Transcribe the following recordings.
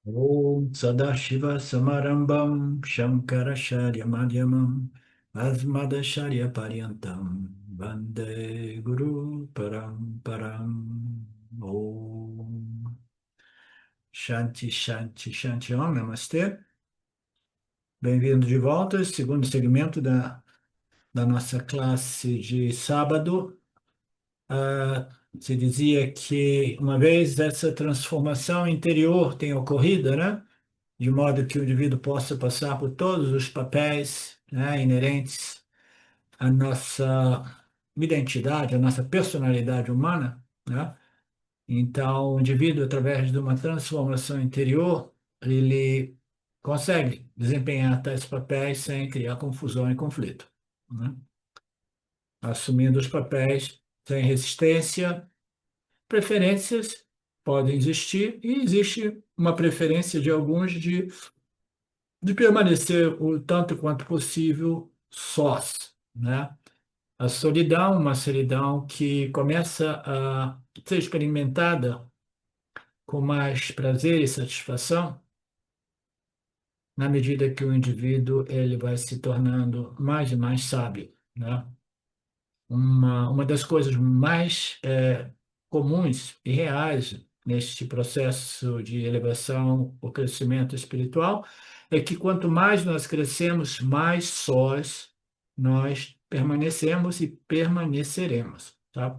Om Sadashiva Samarambam Shankaracharya Madhyamam Asmadacharya Paryantam Vande Guru Paramparam. Om Shanti Shanti Shanti Om Namastê. Bem-vindo de volta, segundo segmento da nossa classe de sábado. Se dizia que uma vez essa transformação interior tem ocorrido, né? De modo que o indivíduo possa passar por todos os papéis, né, inerentes à nossa identidade, à nossa personalidade humana, né? Então, o indivíduo, através de uma transformação interior, ele consegue desempenhar tais papéis sem criar confusão e conflito, né? Assumindo os papéis sem resistência. Preferências podem existir, e existe uma preferência de alguns de permanecer o tanto quanto possível sós, né? A solidão, uma solidão que começa a ser experimentada com mais prazer e satisfação na medida que o indivíduo ele vai se tornando mais e mais sábio, né? Uma das coisas mais comuns e reais neste processo de elevação, o crescimento espiritual, é que quanto mais nós crescemos, mais sós nós permanecemos e permaneceremos, tá?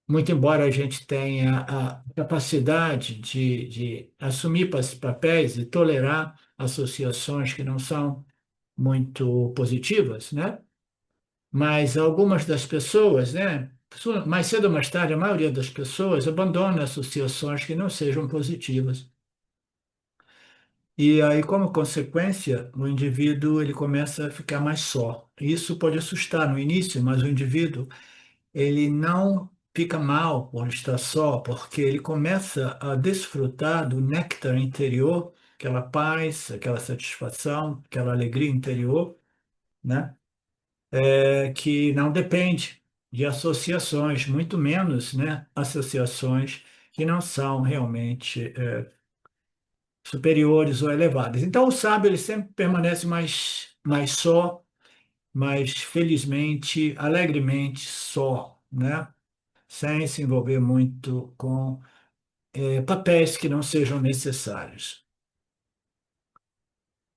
Muito embora a gente tenha a capacidade de assumir papéis e tolerar associações que não são muito positivas, né? Mas algumas das pessoas, né, mais cedo ou mais tarde, a maioria das pessoas abandona associações que não sejam positivas. E aí, como consequência, o indivíduo ele começa a ficar mais só. Isso pode assustar no início, mas o indivíduo ele não fica mal por estar só, porque ele começa a desfrutar do néctar interior, aquela paz, aquela satisfação, aquela alegria interior, né? Que não depende de associações, muito menos, né, associações que não são realmente superiores ou elevadas. Então, o sábio ele sempre permanece mais só, mais felizmente, alegremente só, né, sem se envolver muito com papéis que não sejam necessários.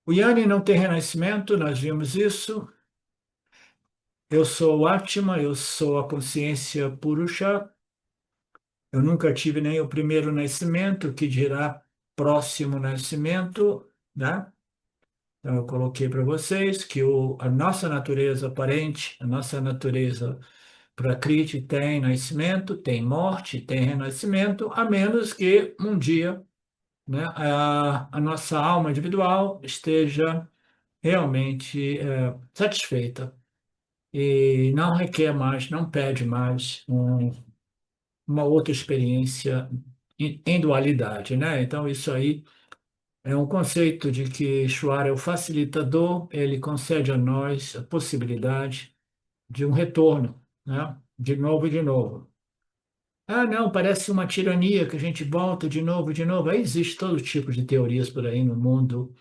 O Yanni não tem renascimento, nós vimos isso. Eu sou o Atma, eu sou a consciência Purusha. Eu nunca tive nem o primeiro nascimento, que dirá próximo nascimento, né? Então, eu coloquei para vocês que a nossa natureza aparente, a nossa natureza Prakriti tem nascimento, tem morte, tem renascimento, a menos que um dia, né, a nossa alma individual esteja realmente satisfeita e não requer mais, não pede mais uma outra experiência em dualidade, né? Então, isso aí é um conceito de que Ishvara é o facilitador, ele concede a nós a possibilidade de um retorno, né? De novo e de novo. Ah, não, parece uma tirania que a gente volta de novo e de novo. Aí existe todo tipo de teorias por aí no mundo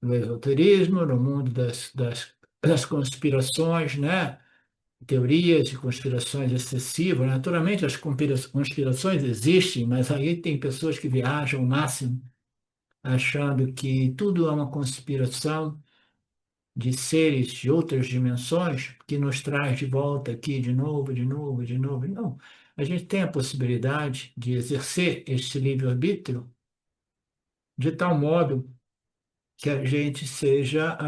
do esoterismo, no mundo das conspirações, né? Teorias de conspirações excessivas. Naturalmente, as conspirações existem, mas aí tem pessoas que viajam ao máximo, achando que tudo é uma conspiração de seres de outras dimensões que nos traz de volta aqui de novo, de novo, de novo. Não, a gente tem a possibilidade de exercer este livre-arbítrio de tal modo que a gente seja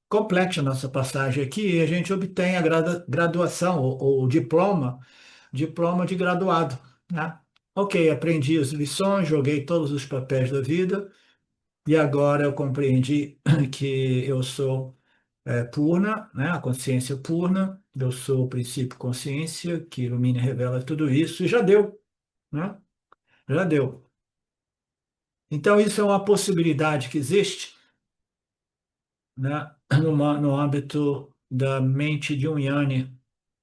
complete a nossa passagem aqui e a gente obtenha a graduação ou diploma de graduado, né? Ok, aprendi as lições, joguei todos os papéis da vida e agora eu compreendi que eu sou Purna, né? A consciência purna, eu sou o princípio consciência que ilumina e revela tudo isso e já deu, né? Já deu. Então isso é uma possibilidade que existe, né? No âmbito da mente de um Jnani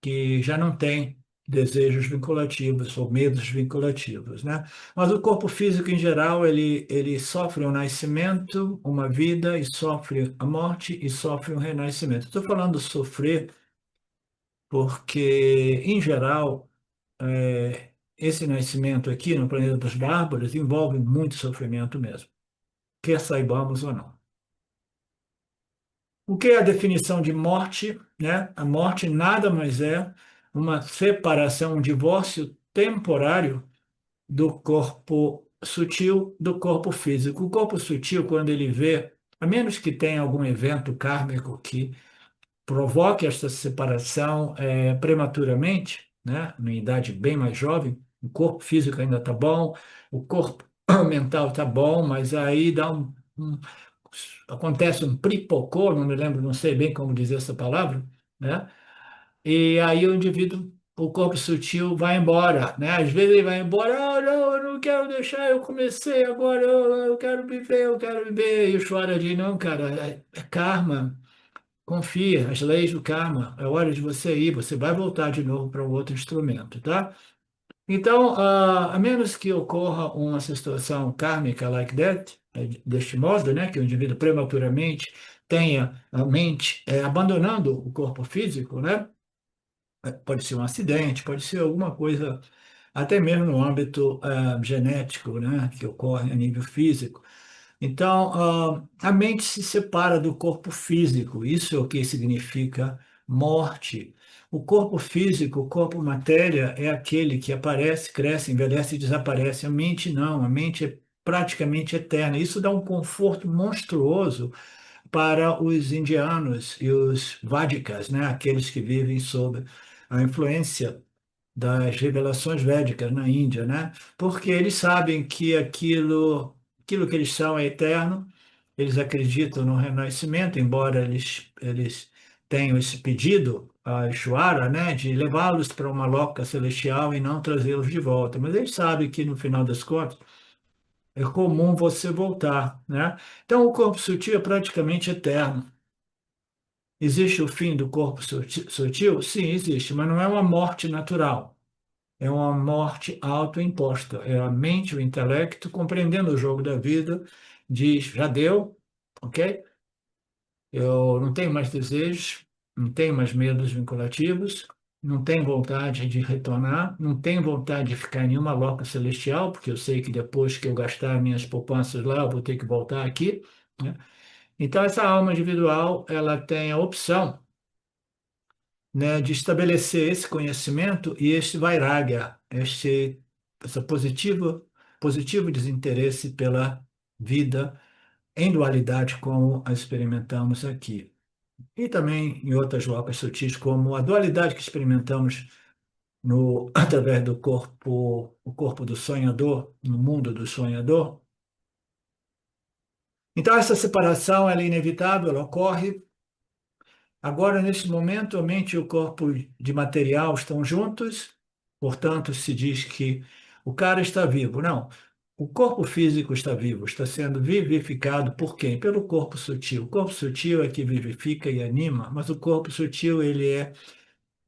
que já não tem desejos vinculativos ou medos vinculativos, né? Mas o corpo físico, em geral, ele sofre um nascimento, uma vida, e sofre a morte e sofre um renascimento. Estou falando sofrer porque, em geral, esse nascimento aqui no planeta dos bárbaros envolve muito sofrimento mesmo, quer saibamos ou não. O que é a definição de morte, né? A morte nada mais é uma separação, um divórcio temporário do corpo sutil do corpo físico. O corpo sutil, quando ele vê, a menos que tenha algum evento kármico que provoque esta separação prematuramente, né, numa idade bem mais jovem, o corpo físico ainda está bom, o corpo mental está bom, mas aí dá acontece um pripocô, não me lembro, não sei bem como dizer essa palavra, né? E aí o indivíduo, o corpo sutil vai embora, né? Às vezes ele vai embora, ah, não, eu não quero deixar, eu comecei agora, eu quero viver, eu quero viver. E o chora de, não, cara, é karma, confia, as leis do karma, é hora de você ir, você vai voltar de novo para um outro instrumento, tá? Então, a menos que ocorra uma situação kármica like that, deste modo, né, que o indivíduo prematuramente tenha a mente abandonando o corpo físico, né? Pode ser um acidente, pode ser alguma coisa, até mesmo no âmbito genético, né, que ocorre a nível físico. Então, a mente se separa do corpo físico, isso é o que significa morte. O corpo físico, o corpo matéria, é aquele que aparece, cresce, envelhece e desaparece. A mente não, a mente é praticamente eterna. Isso dá um conforto monstruoso para os indianos e os vádikas, né? Aqueles que vivem sob a influência das revelações védicas na Índia, né? Porque eles sabem que aquilo que eles são é eterno, eles acreditam no renascimento, embora eles tenham esse pedido a Ishvara, né, de levá-los para uma loca celestial e não trazê-los de volta. Mas eles sabem que, no final das contas, é comum você voltar, né? Então, o corpo sutil é praticamente eterno. Existe o fim do corpo sutil? Sim, existe, mas não é uma morte natural. É uma morte autoimposta. É a mente, o intelecto, compreendendo o jogo da vida, diz: já deu, ok? Eu não tenho mais desejos, não tenho mais medos vinculativos, não tenho vontade de retornar, não tenho vontade de ficar em nenhuma loca celestial, porque eu sei que depois que eu gastar minhas poupanças lá, eu vou ter que voltar aqui, né? Então, essa alma individual, ela tem a opção, né, de estabelecer esse conhecimento e este vairagya, essa positivo desinteresse pela vida em dualidade como a experimentamos aqui. E também em outras locas sutis, como a dualidade que experimentamos no, através do corpo, o corpo do sonhador, no mundo do sonhador. Então, essa separação ela é inevitável, ela ocorre. Agora, nesse momento, a mente e o corpo de material estão juntos, portanto, se diz que o cara está vivo. Não, o corpo físico está vivo, está sendo vivificado por quem? Pelo corpo sutil. O corpo sutil é que vivifica e anima, mas o corpo sutil ele é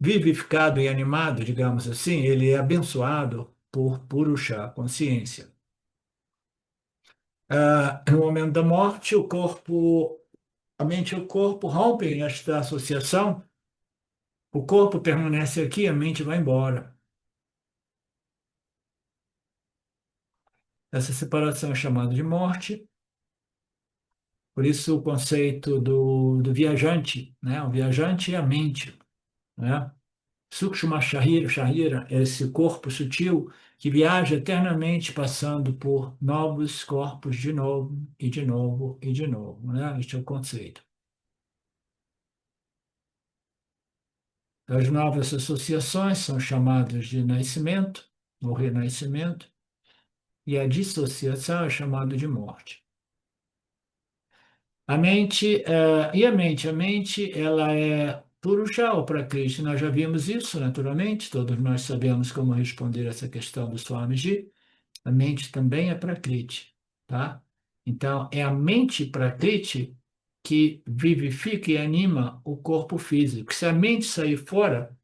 vivificado e animado, digamos assim, ele é abençoado por Purusha, consciência. No momento da morte, a mente e o corpo rompem esta associação. O corpo permanece aqui, a mente vai embora. Essa separação é chamada de morte, por isso o conceito do viajante, né? O viajante é a mente, né? Sukshma Sharira, esse corpo sutil que viaja eternamente passando por novos corpos de novo e de novo e de novo, né? Este é o conceito. As novas associações são chamadas de nascimento, ou renascimento, e a dissociação é chamada de morte. A mente, e a mente? A mente, ela é Purusha ou Prakriti. Nós já vimos isso, naturalmente, todos nós sabemos como responder essa questão do Swamiji. A mente também é Prakriti, tá? Então, é a mente Prakriti que vivifica e anima o corpo físico. Se a mente sair fora,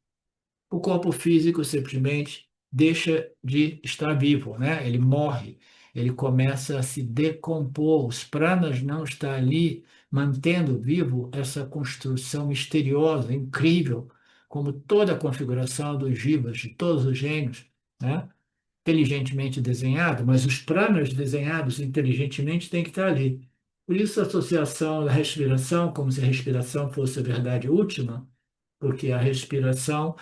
o corpo físico simplesmente deixa de estar vivo, né? Ele morre, ele começa a se decompor. Os pranas não estão ali mantendo vivo essa construção misteriosa, incrível, como toda a configuração dos jivas, de todos os gênios, né? Inteligentemente desenhado, mas os pranas desenhados inteligentemente têm que estar ali. Por isso, a associação da respiração, como se a respiração fosse a verdade última, porque a respiração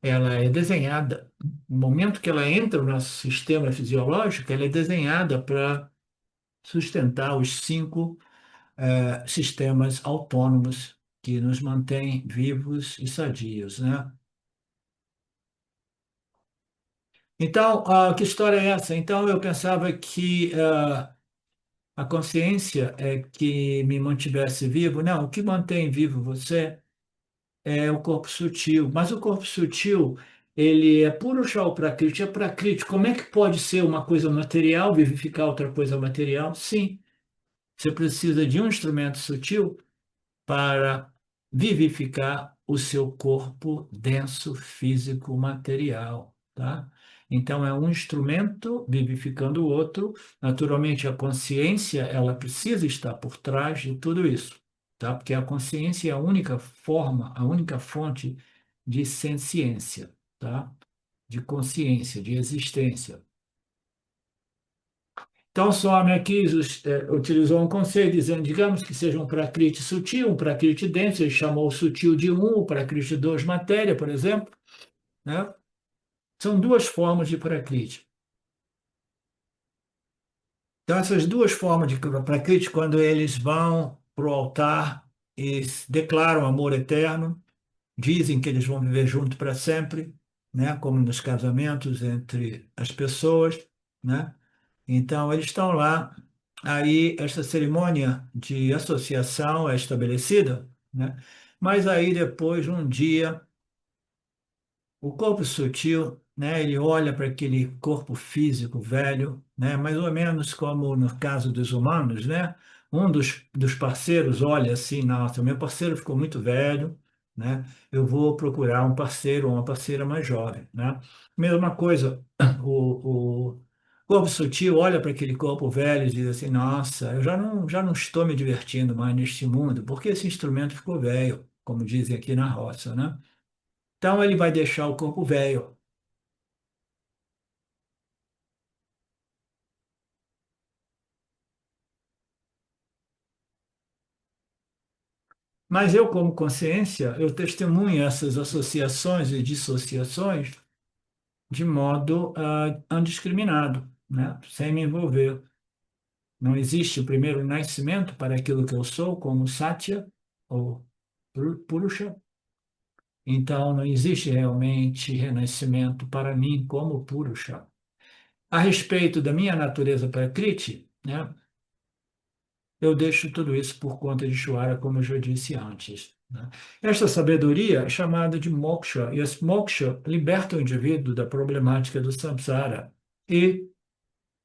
ela é desenhada, no momento que ela entra no nosso sistema fisiológico, ela é desenhada para sustentar os cinco sistemas autônomos que nos mantêm vivos e sadios, né? Então, que história é essa? Então, eu pensava que a consciência é que me mantivesse vivo. Não, o que mantém vivo você é o corpo sutil. Mas o corpo sutil, ele é puro ou prakriti? É prakriti. Como é que pode ser uma coisa material, vivificar outra coisa material? Sim, você precisa de um instrumento sutil para vivificar o seu corpo denso, físico, material, tá? Então, é um instrumento vivificando o outro. Naturalmente, a consciência, ela precisa estar por trás de tudo isso, tá? Porque a consciência é a única forma, a única fonte de senciência, tá? De consciência, de existência. Então, Swami aqui utilizou um conceito dizendo, digamos que seja um prakriti sutil, um prakriti denso, ele chamou o sutil de um, o prakriti dois, matéria, por exemplo, né? São duas formas de prakriti. Então, essas duas formas de prakriti, quando eles vão para o altar e declaram amor eterno, dizem que eles vão viver junto para sempre, né? Como nos casamentos entre as pessoas, né? Então, eles estão lá, aí essa cerimônia de associação é estabelecida, né? Mas aí depois, um dia, o corpo sutil, né, ele olha para aquele corpo físico velho, né, mais ou menos como no caso dos humanos, né? Um dos parceiros olha assim, nossa, meu parceiro ficou muito velho, né? Eu vou procurar um parceiro ou uma parceira mais jovem, né? Mesma coisa, o corpo sutil olha para aquele corpo velho e diz assim, nossa, eu já não estou me divertindo mais neste mundo, porque esse instrumento ficou velho, como dizem aqui na roça, né? Então ele vai deixar o corpo velho. Mas eu, como consciência, eu testemunho essas associações e dissociações de modo indiscriminado, né? Sem me envolver. Não existe o primeiro nascimento para aquilo que eu sou, como Satya ou Purusha. Então, não existe realmente renascimento para mim como Purusha. A respeito da minha natureza Prakriti, né? Eu deixo tudo isso por conta de Shwara, como eu já disse antes, né? Esta sabedoria é chamada de moksha, e esse moksha liberta o indivíduo da problemática do samsara. E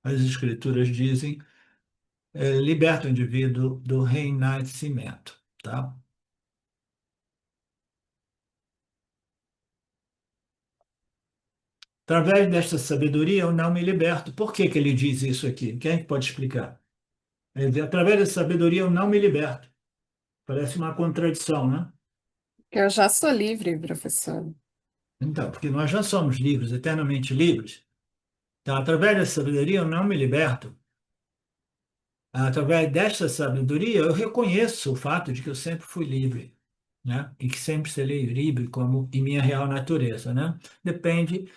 as escrituras dizem, liberta o indivíduo do renascimento, tá? Através desta sabedoria eu não me liberto. Por que que ele diz isso aqui? Quem é que pode explicar? Ele diz, através da sabedoria eu não me liberto. Parece uma contradição, né? Eu já sou livre, professor. Então, porque nós já somos livres, eternamente livres. Então, através da sabedoria, eu não me liberto. Através desta sabedoria, eu reconheço o fato de que eu sempre fui livre, né? E que sempre serei livre como em minha real natureza, né? Depende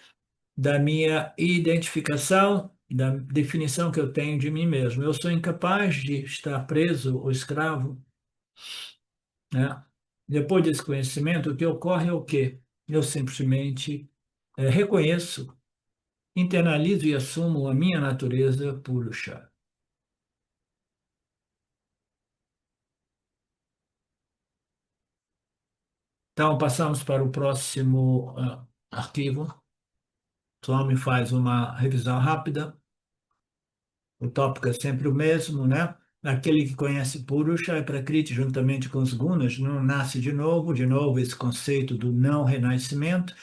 da minha identificação, da definição que eu tenho de mim mesmo. Eu sou incapaz de estar preso ou escravo, né? Depois desse conhecimento, o que ocorre é o quê? Eu simplesmente reconheço, internalizo e assumo a minha natureza purusha. Então, passamos para o próximo arquivo. Swami faz uma revisão rápida. O tópico é sempre o mesmo, né? Aquele que conhece Purusha e Prakriti juntamente com os gunas não nasce de novo esse conceito do não renascimento.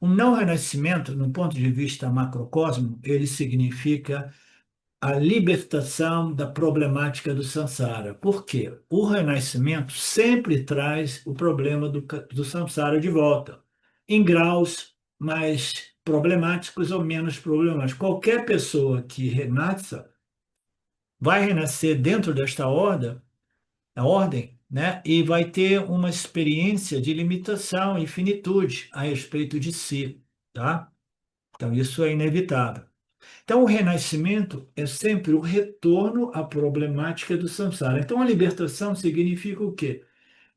O não renascimento, no ponto de vista macrocosmo, ele significa a libertação da problemática do samsara. Por quê? O renascimento sempre traz o problema do samsara de volta, em graus mais problemáticos ou menos problemáticos. Qualquer pessoa que renasça vai renascer dentro desta ordem, né? E vai ter uma experiência de limitação e finitude a respeito de si, tá? Então, isso é inevitável. Então, o renascimento é sempre o retorno à problemática do samsara. Então, a libertação significa o quê?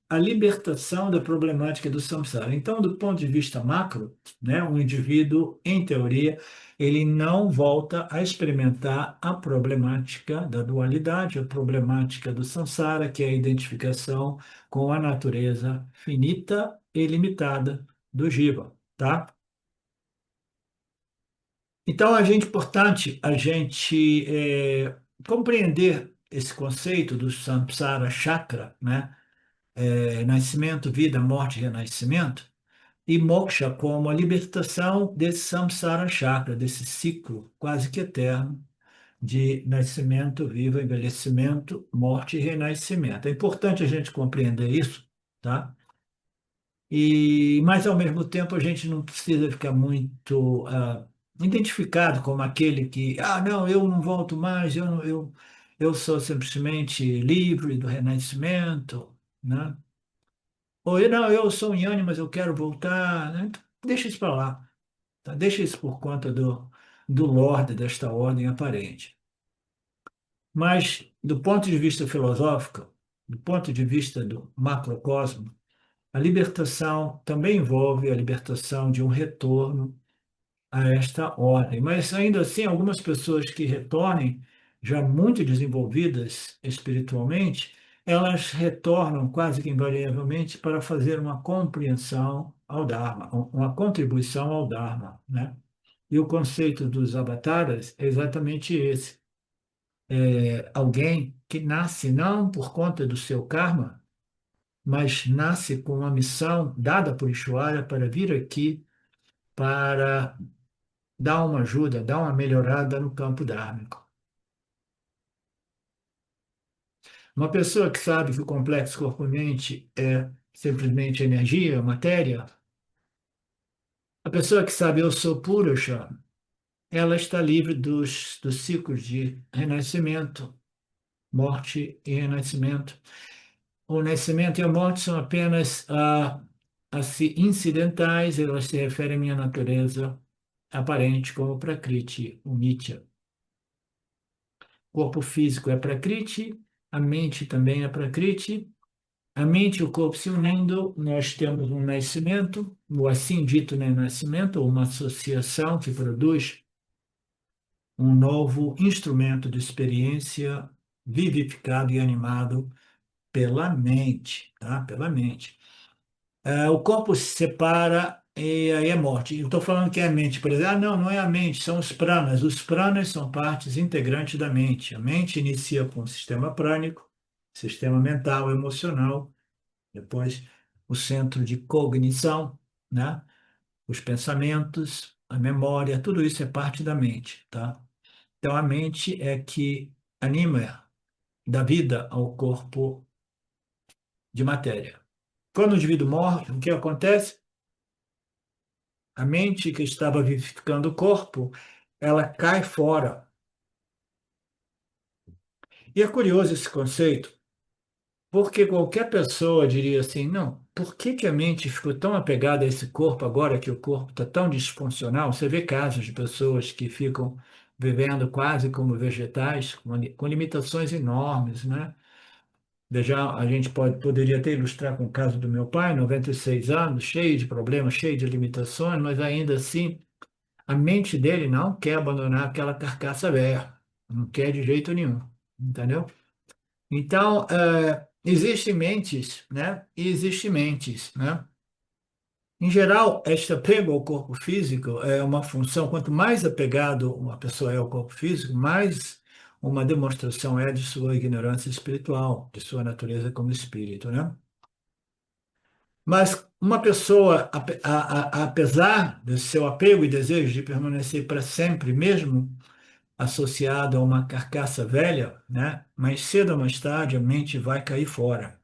A libertação da problemática do samsara. Então, do ponto de vista macro, né, o indivíduo, em teoria, ele não volta a experimentar a problemática da dualidade, a problemática do samsara, que é a identificação com a natureza finita e limitada do jiva, tá? Então, importante a gente compreender esse conceito do samsara chakra, né? Nascimento, vida, morte, renascimento, e moksha como a libertação desse samsara chakra, desse ciclo quase que eterno de nascimento, vida, envelhecimento, morte e renascimento. É importante a gente compreender isso, tá? Mas, ao mesmo tempo, a gente não precisa ficar muito identificado como aquele que, não, eu não volto mais, eu sou simplesmente livre do renascimento, né? Ou não, eu sou um Yanni, mas eu quero voltar, né? Então, deixa isso para lá, tá? Deixa isso por conta do Lorde desta ordem aparente. Mas, do ponto de vista filosófico, do ponto de vista do macrocosmo, a libertação também envolve a libertação de um retorno a esta ordem. Mas, ainda assim, algumas pessoas que retornem, já muito desenvolvidas espiritualmente, elas retornam quase que invariavelmente para fazer uma compreensão ao Dharma, uma contribuição ao Dharma, né? E o conceito dos avataras é exatamente esse. É alguém que nasce não por conta do seu karma, mas nasce com uma missão dada por Ishvara para vir aqui para dar uma ajuda, dar uma melhorada no campo dármico. Uma pessoa que sabe que o complexo corpo-mente é simplesmente energia, matéria, a pessoa que sabe eu sou Purusha, ela está livre dos ciclos de renascimento, morte e renascimento. O nascimento e a morte são apenas incidentais, elas se referem à minha natureza aparente como Prakriti, o Nitya. O corpo físico é Prakriti, a mente também é Prakriti. A mente e o corpo se unindo, nós temos um nascimento, o assim dito nascimento, ou uma associação que produz um novo instrumento de experiência vivificado e animado pela mente, tá? Pela mente. O corpo se separa e aí é morte. Eu estou falando que é a mente, por exemplo. Não, não é a mente, são os pranas. Os pranas são partes integrantes da mente. A mente inicia com o sistema prânico, sistema mental, emocional, depois o centro de cognição, né? Os pensamentos, a memória, tudo isso é parte da mente, tá? Então a mente é que anima, dá vida ao corpo de matéria. Quando o indivíduo morre, o que acontece? A mente que estava vivificando o corpo, ela cai fora. E é curioso esse conceito, porque qualquer pessoa diria assim, não, por que que a mente ficou tão apegada a esse corpo agora que o corpo está tão disfuncional? Você vê casos de pessoas que ficam vivendo quase como vegetais, com limitações enormes, né? Veja, a gente poderia até ilustrar com o caso do meu pai, 96 anos, cheio de problemas, cheio de limitações, mas ainda assim a mente dele não quer abandonar aquela carcaça velha, não quer de jeito nenhum, entendeu? Então, existem mentes, né? E existem mentes, né? Em geral, este apego ao corpo físico é uma função, quanto mais apegado uma pessoa é ao corpo físico, mais uma demonstração é de sua ignorância espiritual, de sua natureza como espírito, né? Mas uma pessoa, apesar do seu apego e desejo de permanecer para sempre, mesmo associado a uma carcaça velha, né? Mais cedo ou mais tarde a mente vai cair fora.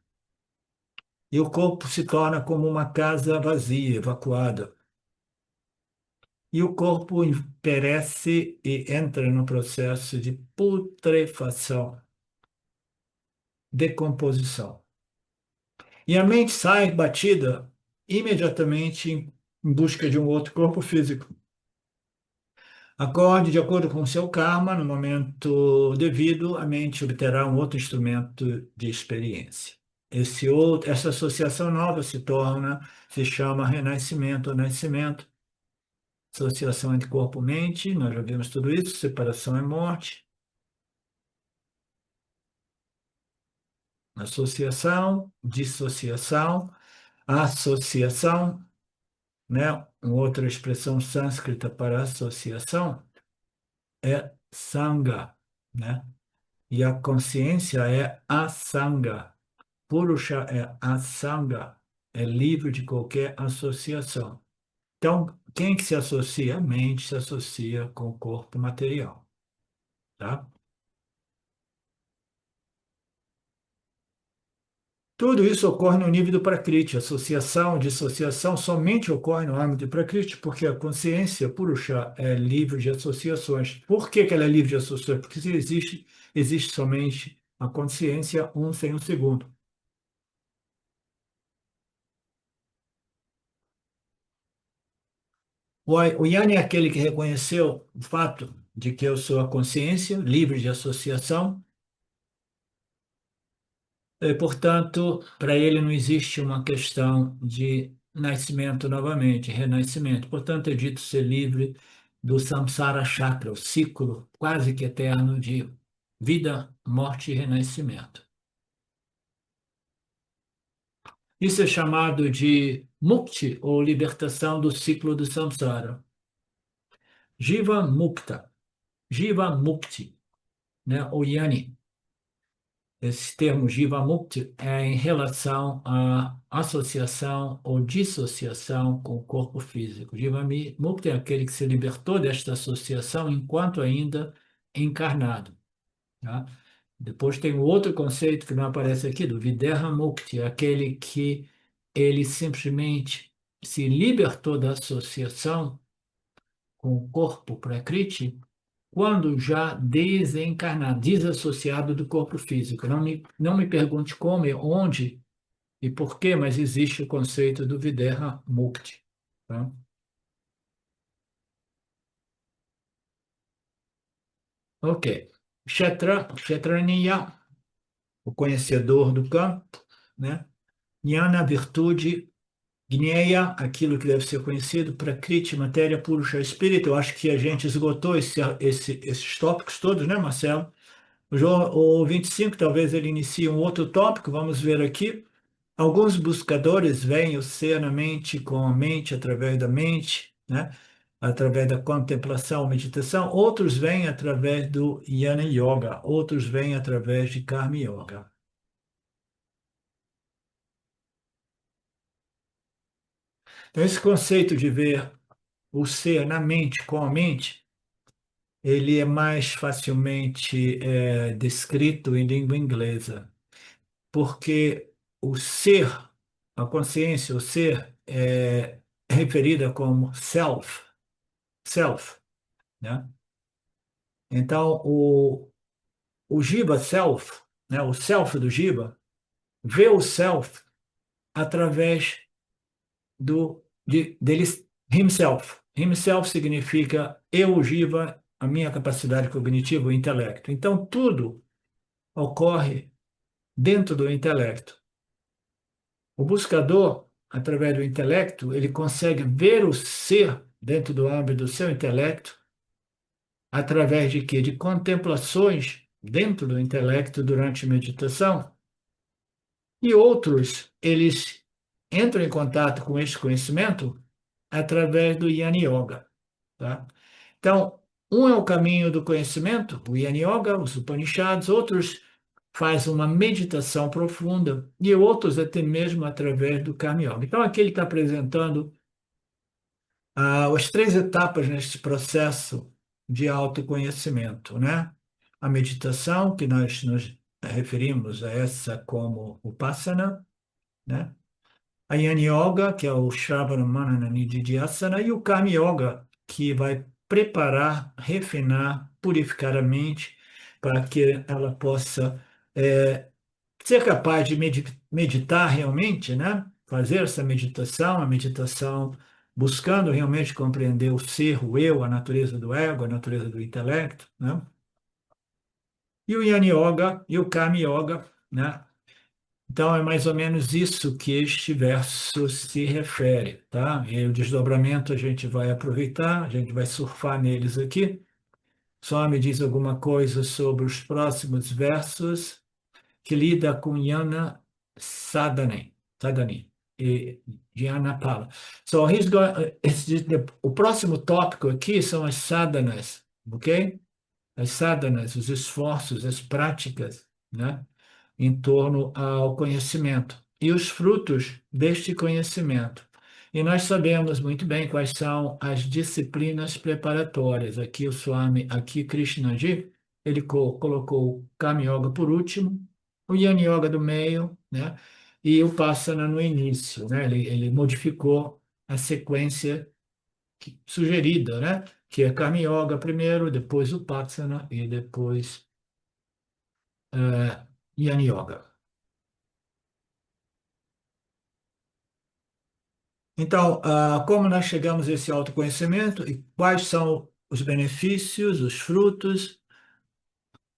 E o corpo se torna como uma casa vazia, evacuada. E o corpo perece e entra no processo de putrefação, decomposição. E a mente sai batida imediatamente em busca de um outro corpo físico. Acorde de acordo com o seu karma, no momento devido, a mente obterá um outro instrumento de experiência. Essa associação nova se chama renascimento ou nascimento, associação entre corpo e mente, nós já vimos tudo isso, separação é morte, associação, dissociação, associação, né? Uma outra expressão sânscrita para associação é sangha, né? E a consciência é asanga. Purusha é asanga, é livre de qualquer associação. Então, quem que se associa? A mente se associa com o corpo material, tá? Tudo isso ocorre no nível do Prakriti. Associação, dissociação somente ocorre no âmbito do Prakriti, porque a consciência, Purusha, é livre de associações. Por que que ela é livre de associações? Porque se existe somente a consciência, um sem o segundo. O Yanni é aquele que reconheceu o fato de que eu sou a consciência, livre de associação, e, portanto, para ele não existe uma questão de nascimento novamente, renascimento. Portanto, é dito ser livre do samsara chakra, o ciclo quase que eterno de vida, morte e renascimento. Isso é chamado de mukti, ou libertação do ciclo do samsara. Jiva mukta, jiva mukti, né? O Yani. Esse termo Jivamukti é em relação à associação ou dissociação com o corpo físico. Jivamukti é aquele que se libertou desta associação enquanto ainda encarnado. Tá? Depois tem o outro conceito que não aparece aqui, do Videha Mukti, é aquele que ele simplesmente se libertou da associação com o corpo Prakriti quando já desencarnado, desassociado do corpo físico. Não me pergunte como, onde e por quê, mas existe o conceito do Videha Mukti. Tá? Ok. Kshetraniya, o conhecedor do campo, né? Jnana, virtude. Gneya, aquilo que deve ser conhecido. Prakriti, matéria, Purusha, espírito. Eu acho que a gente esgotou esses tópicos todos, né, Marcelo? O 25, talvez ele inicie um outro tópico, vamos ver aqui. Alguns buscadores veem o ser na mente com a mente, através da mente, né? Através da contemplação, meditação. Outros veem através do Jnana Yoga, outros veem através de Karma Yoga. Então, esse conceito de ver o ser na mente com a mente, ele é mais facilmente descrito em língua inglesa. Porque o ser, a consciência, o ser é referida como self, né? Então, o Jiva self, né? O self do Jiva, vê o self através dele, himself. Himself significa eu, Jiva, a minha capacidade cognitiva, o intelecto. Então, tudo ocorre dentro do intelecto. O buscador, através do intelecto, ele consegue ver o ser dentro do âmbito do seu intelecto, através de quê? De contemplações dentro do intelecto durante a meditação. E outros, eles entram em contato com esse conhecimento através do Jnana Yoga, tá? Então, um é o caminho do conhecimento, o Jnana Yoga, os Upanishads, outros faz uma meditação profunda, e outros até mesmo através do Karma Yoga. Então, aqui ele está apresentando as três etapas neste processo de autoconhecimento, né? A meditação, que nós nos referimos a essa como Upasana, né? A Yana Yoga, que é o Shravana Manana Nididhyasana, e o Karma Yoga, que vai preparar, refinar, purificar a mente para que ela possa ser capaz de meditar realmente, né? Fazer essa meditação, a meditação buscando realmente compreender o ser, o eu, a natureza do ego, a natureza do intelecto, né? E o Yana Yoga e o Karma Yoga, né? Então, é mais ou menos isso que este verso se refere, tá? E o desdobramento a gente vai aproveitar, a gente vai surfar neles aqui. Só me diz alguma coisa sobre os próximos versos que lida com Jnana Sadhana e Jnana Pala. So, o próximo tópico aqui são as sadhanas, ok? As sadhanas, os esforços, as práticas, né? Em torno ao conhecimento e os frutos deste conhecimento. E nós sabemos muito bem quais são as disciplinas preparatórias. Aqui o Swami, aqui Krishnaji, ele colocou o Kama Yoga por último, o Yana Yoga do meio, né? E o Passana no início, né? Ele modificou a sequência sugerida, né? Que é Kama Yoga primeiro, depois o Passana e depois Yana Yoga. Então, como nós chegamos a esse autoconhecimento e quais são os benefícios, os frutos?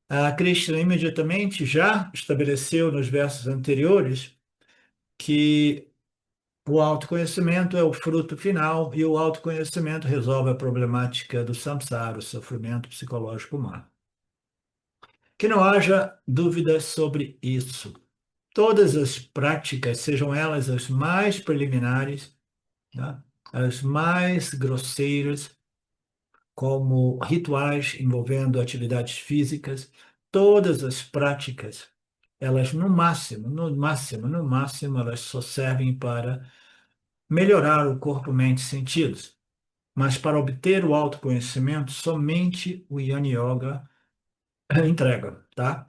A Krishna imediatamente já estabeleceu nos versos anteriores que o autoconhecimento é o fruto final e o autoconhecimento resolve a problemática do samsara, o sofrimento psicológico humano. Que não haja dúvidas sobre isso. Todas as práticas, sejam elas as mais preliminares, né, as mais grosseiras, como rituais envolvendo atividades físicas, todas as práticas, elas no máximo, no máximo, no máximo, elas só servem para melhorar o corpo, mente e sentidos. Mas para obter o autoconhecimento, somente o Yana Yoga entrega, tá?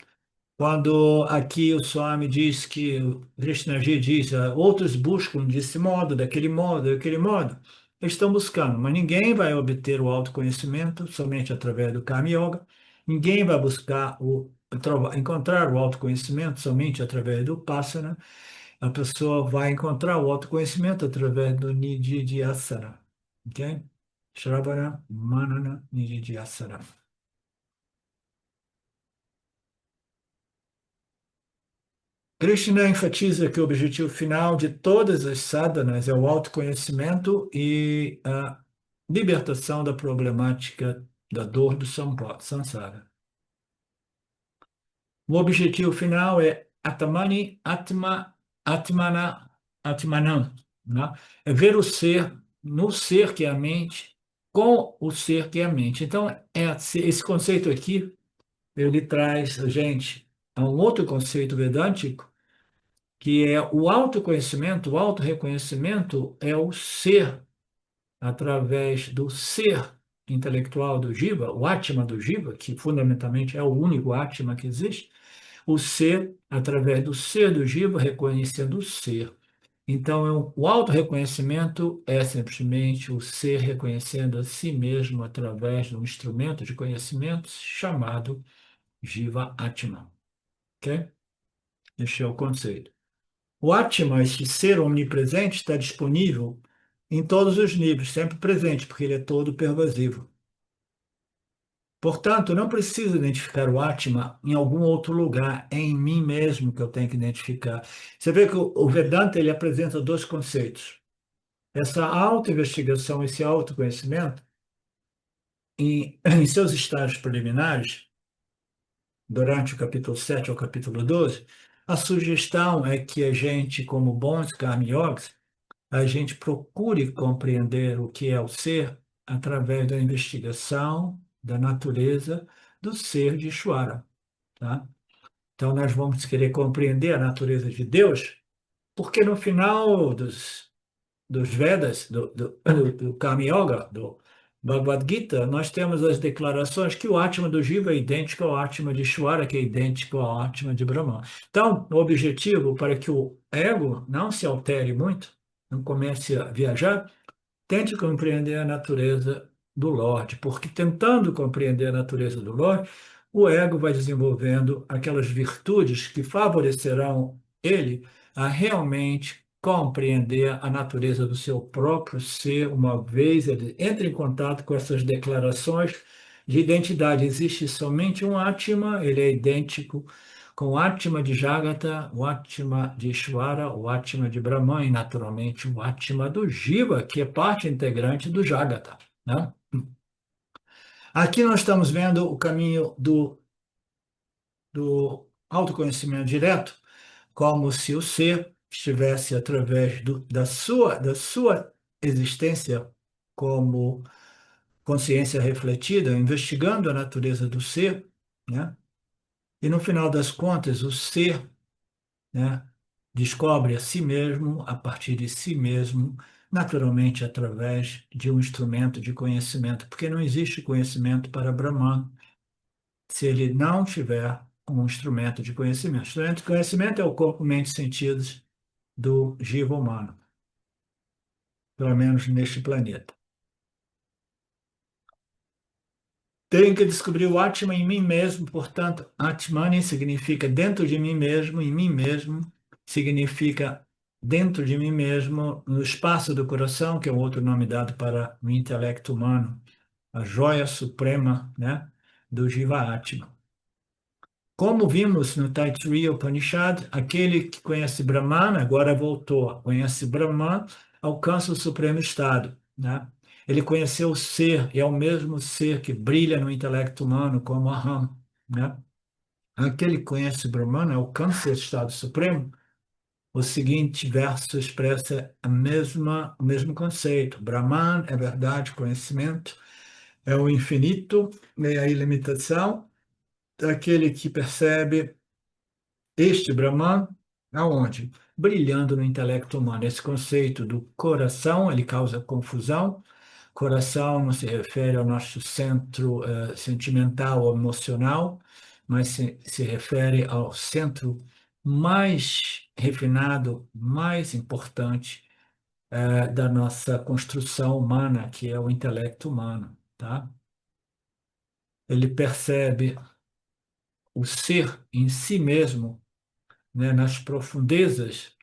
Quando aqui o Swami diz que, o Krishnaji diz, outros buscam desse modo, daquele modo, eles estão buscando, mas ninguém vai obter o autoconhecimento somente através do Karma Yoga, ninguém vai buscar encontrar o autoconhecimento somente através do Passana, a pessoa vai encontrar o autoconhecimento através do Nididhyasana, ok? Shravana, Manana, Nididhyasana. Krishna enfatiza que o objetivo final de todas as sadhanas é o autoconhecimento e a libertação da problemática da dor do samsara. O objetivo final é Atmani, Atmana, Atmanam, né? É ver o ser no ser que é a mente, com o ser que é a mente. Então, esse conceito aqui, ele traz a gente a um outro conceito vedântico, que é o autoconhecimento, o autorreconhecimento é o ser, através do ser intelectual do Jiva, o Atma do Jiva, que fundamentalmente é o único Atma que existe, o ser, através do ser do Jiva, reconhecendo o ser. Então, o autorreconhecimento é simplesmente o ser reconhecendo a si mesmo através de um instrumento de conhecimento chamado Jiva Atma. Ok? Este é o conceito. O Atma, este ser omnipresente, está disponível em todos os níveis, sempre presente, porque ele é todo pervasivo. Portanto, não preciso identificar o Atma em algum outro lugar, é em mim mesmo que eu tenho que identificar. Você vê que o Vedanta ele apresenta dois conceitos. Essa autoinvestigação, esse autoconhecimento, em seus estágios preliminares, durante o capítulo 7 ao capítulo 12, a sugestão é que a gente, como bons karma yogis, a gente procure compreender o que é o ser através da investigação da natureza do ser de Ishvara, tá? Então, nós vamos querer compreender a natureza de Deus, porque no final dos Vedas, do Kama Yoga, do Bhagavad Gita, nós temos as declarações que o Atma do Jiva é idêntico ao Atma de Ishvara, que é idêntico ao Atma de Brahman. Então, o objetivo para que o ego não se altere muito, não comece a viajar, tente compreender a natureza do Lorde, porque tentando compreender a natureza do Lorde, o ego vai desenvolvendo aquelas virtudes que favorecerão ele a realmente compreender a natureza do seu próprio ser, uma vez ele entra em contato com essas declarações de identidade. Existe somente um Atma, ele é idêntico com o Atma de Jagata, o Atma de Ishvara, o Atma de Brahman e, naturalmente, o Atma do Jiva, que é parte integrante do Jagata, né? Aqui nós estamos vendo o caminho do autoconhecimento direto, como se o ser estivesse através da sua existência como consciência refletida, investigando a natureza do ser, né? E no final das contas, o ser, né, descobre a si mesmo a partir de si mesmo, naturalmente através de um instrumento de conhecimento, porque não existe conhecimento para Brahman se ele não tiver um instrumento de conhecimento. O instrumento de conhecimento é o corpo, mente e sentidos do jiva humano, pelo menos neste planeta. Tenho que descobrir o Atma em mim mesmo, portanto, Atmani significa dentro de mim mesmo, em mim mesmo significa dentro de mim mesmo, no espaço do coração, que é o outro nome dado para o intelecto humano, a joia suprema, né, do Jiva Atma. Como vimos no Taittiriya Upanishad, aquele que conhece Brahman, agora voltou, conhece Brahman, alcança o supremo estado, né? Ele conheceu o ser, e é o mesmo ser que brilha no intelecto humano como Aham, né? Aquele que conhece Brahman alcança esse estado supremo. O seguinte verso expressa o mesmo conceito. Brahman é verdade, conhecimento, é o infinito, é a ilimitação daquele que percebe este Brahman, aonde? Brilhando no intelecto humano. Esse conceito do coração, ele causa confusão. Coração não se refere ao nosso centro sentimental ou emocional, mas se refere ao centro mais refinado, mais importante da nossa construção humana, que é o intelecto humano, tá? Ele percebe o ser em si mesmo, né, nas profundezas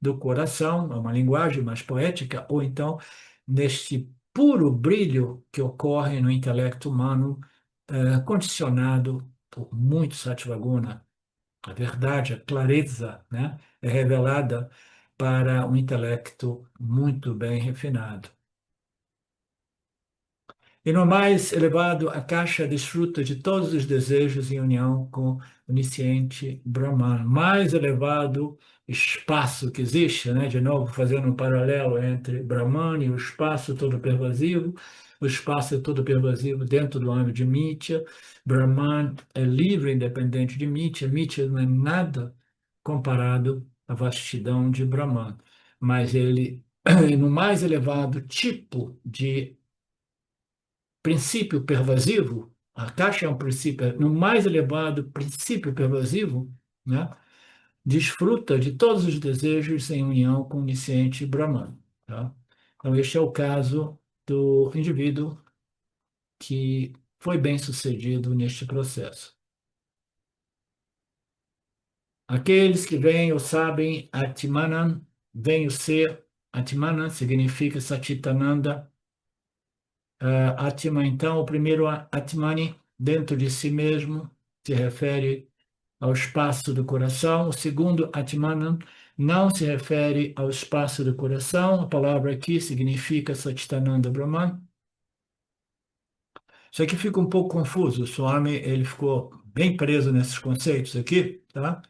do coração, é uma linguagem mais poética, ou então neste puro brilho que ocorre no intelecto humano, condicionado por muito Sattvaguna. A verdade, a clareza, né, é revelada para um intelecto muito bem refinado. E no mais elevado, a caixa desfruta de todos os desejos em união com o onisciente Brahman. Mais elevado espaço que existe, né? De novo, fazendo um paralelo entre Brahman e o espaço todo pervasivo. O espaço é todo pervasivo dentro do âmbito de Mitya. Brahman é livre, independente de Mitya. Mitya não é nada comparado à vastidão de Brahman. Mas ele, no mais elevado tipo de princípio pervasivo, a caixa é um princípio, no mais elevado princípio pervasivo, né, desfruta de todos os desejos em união com o onisciente Brahman. Tá? Então, este é o caso do indivíduo que foi bem sucedido neste processo. Aqueles que veem ou sabem Atmanan, veem o ser, Atmanan significa Satchitananda. Atma, então, o primeiro Atmani, dentro de si mesmo, se refere ao espaço do coração. O segundo, Atmanan, não se refere ao espaço do coração. A palavra aqui significa Satchitananda Brahman. Isso aqui fica um pouco confuso. O Swami, ele ficou bem preso nesses conceitos aqui, tá?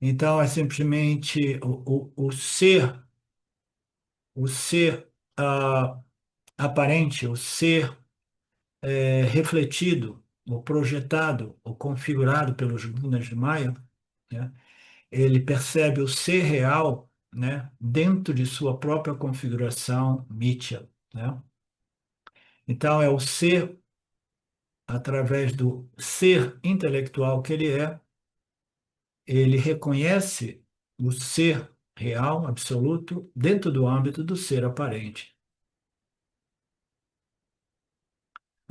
Então, é simplesmente o ser aparente, o ser refletido, ou projetado, ou configurado pelos Gunas de Maia, né? Ele percebe o ser real, né, dentro de sua própria configuração Mitya, né? Então, é o ser, através do ser intelectual que ele reconhece o ser real, absoluto, dentro do âmbito do ser aparente.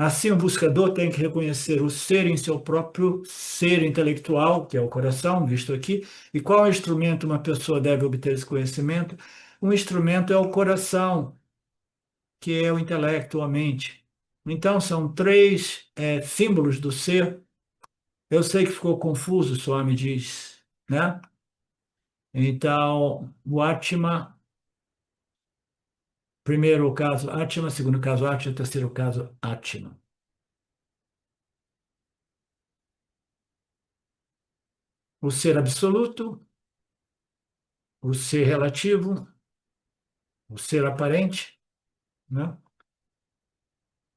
Assim, o buscador tem que reconhecer o ser em seu próprio ser intelectual, que é o coração, visto aqui. E qual instrumento uma pessoa deve obter esse conhecimento? Um instrumento é o coração, que é o intelecto, a mente. Então, são três símbolos do ser. Eu sei que ficou confuso, Swami diz, né? Então, o Atma, primeiro caso Atma, segundo caso Atma, terceiro caso Atma. O ser absoluto, o ser relativo, o ser aparente, né?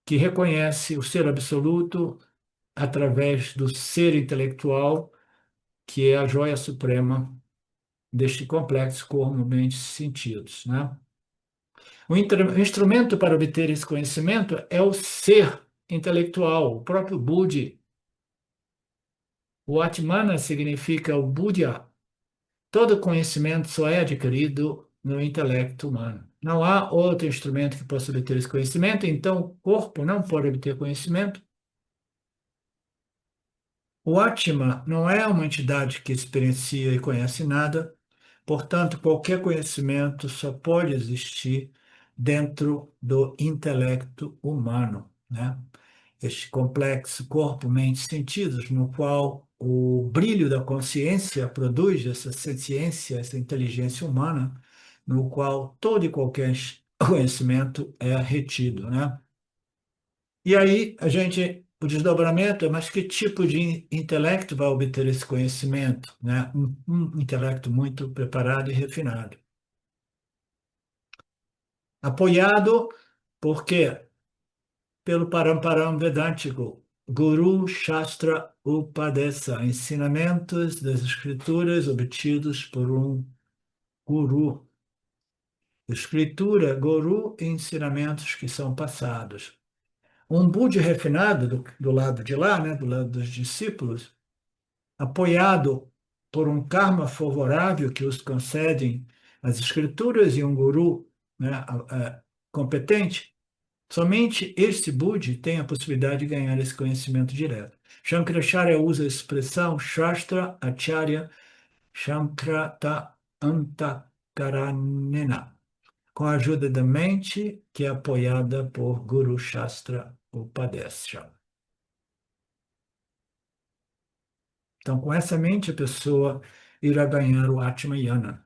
Que reconhece o ser absoluto através do ser intelectual, que é a joia suprema deste complexo corpo, mente e sentidos, né? O instrumento para obter esse conhecimento é o ser intelectual, o próprio Budi. O Atmana significa o Buddha. Todo conhecimento só é adquirido no intelecto humano. Não há outro instrumento que possa obter esse conhecimento, então o corpo não pode obter conhecimento. O Atma não é uma entidade que experiencia e conhece nada, portanto, qualquer conhecimento só pode existir dentro do intelecto humano, né? Este complexo corpo, mente, sentidos, no qual o brilho da consciência produz essa ciência, essa inteligência humana, no qual todo e qualquer conhecimento é retido, né? E aí o desdobramento é, mas que tipo de intelecto vai obter esse conhecimento, né? Um intelecto muito preparado e refinado. Apoiado por quê? Pelo Paramparam Vedântico, Guru Shastra Upadesa, ensinamentos das escrituras obtidos por um guru. Escritura, guru e ensinamentos que são passados. Um Budi refinado do lado de lá, né, do lado dos discípulos, apoiado por um karma favorável que os concedem as escrituras e um guru, né, competente, somente este Budi tem a possibilidade de ganhar esse conhecimento direto. Shankaracharya usa a expressão Shastra Acharya Shankrata Antakaranena, com a ajuda da mente que é apoiada por Guru Shastra Upadesha. Então, com essa mente, a pessoa irá ganhar o Atmayana.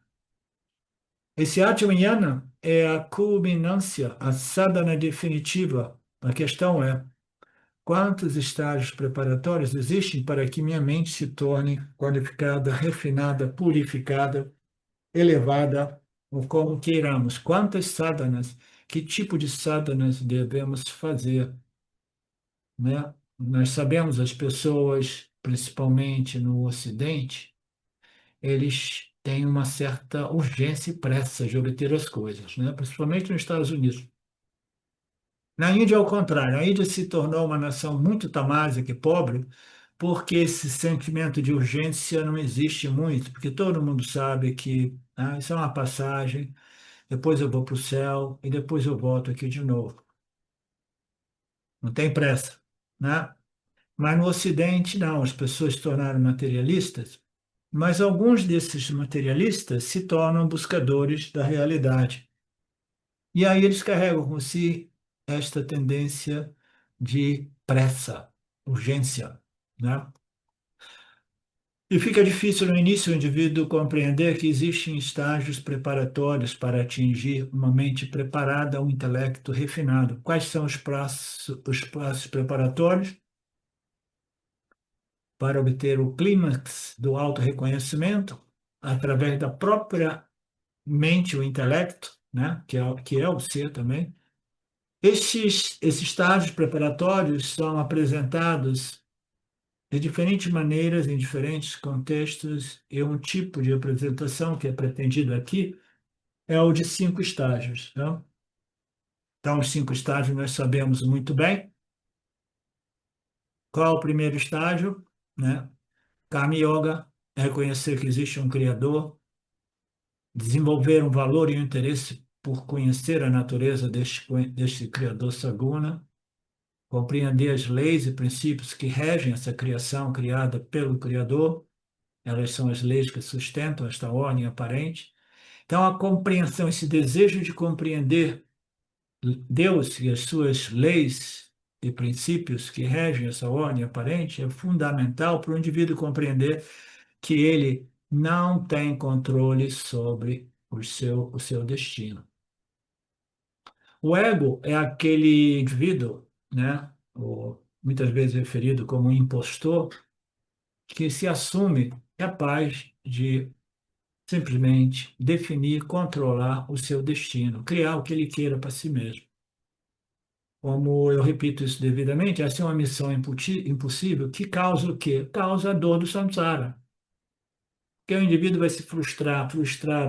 Esse Atmayana é a culminância, a sadhana definitiva. A questão é, quantos estágios preparatórios existem para que minha mente se torne qualificada, refinada, purificada, elevada, ou como queiramos? Quantas sadhanas, que tipo de sadhanas devemos fazer, né? Nós sabemos, as pessoas, principalmente no Ocidente, eles têm uma certa urgência e pressa de obter as coisas, né? Principalmente nos Estados Unidos. Na Índia, ao contrário, a Índia se tornou uma nação muito tamásica e pobre, porque esse sentimento de urgência não existe muito, porque todo mundo sabe que isso é uma passagem, depois eu vou para o céu e depois eu volto aqui de novo. Não tem pressa, né? Mas no Ocidente, não, as pessoas se tornaram materialistas, mas alguns desses materialistas se tornam buscadores da realidade. E aí eles carregam com si esta tendência de pressa, urgência, né? E fica difícil no início o indivíduo compreender que existem estágios preparatórios para atingir uma mente preparada, um intelecto refinado. Quais são os passos preparatórios? Para obter o clímax do autorreconhecimento, através da própria mente, o intelecto, né? que é o ser também. Esses estágios preparatórios são apresentados de diferentes maneiras, em diferentes contextos, e um tipo de apresentação que é pretendido aqui é o de 5 estágios. Tá? Então, os 5 estágios nós sabemos muito bem. Qual é o primeiro estágio? Né? Karma Yoga é reconhecer que existe um Criador, desenvolver um valor e um interesse por conhecer a natureza deste Criador Saguna, compreender as leis e princípios que regem essa criação criada pelo Criador. Elas são as leis que sustentam esta ordem aparente. Então, a compreensão, esse desejo de compreender Deus e as suas leis e princípios que regem essa ordem aparente é fundamental para o indivíduo compreender que ele não tem controle sobre o seu destino. O ego é aquele indivíduo, né, muitas vezes referido como um impostor, que se assume capaz de simplesmente definir, controlar o seu destino, criar o que ele queira para si mesmo. Como eu repito isso devidamente, essa é uma missão impossível que causa o quê? Causa a dor do samsara. Porque o indivíduo vai se frustrar,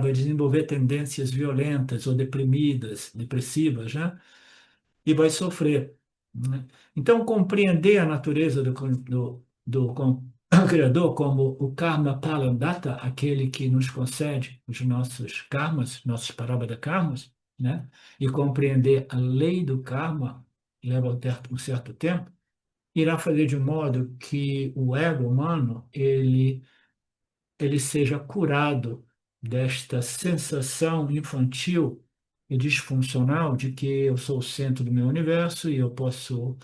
vai desenvolver tendências violentas ou deprimidas, depressivas, né? E vai sofrer, né? Então, compreender a natureza do Criador como o karma palandata, aquele que nos concede os nossos karmas, nossos parabada karmas, né? E compreender a lei do karma, leva um certo tempo, irá fazer de modo que o ego humano ele seja curado desta sensação infantil e disfuncional de que eu sou o centro do meu universo e eu posso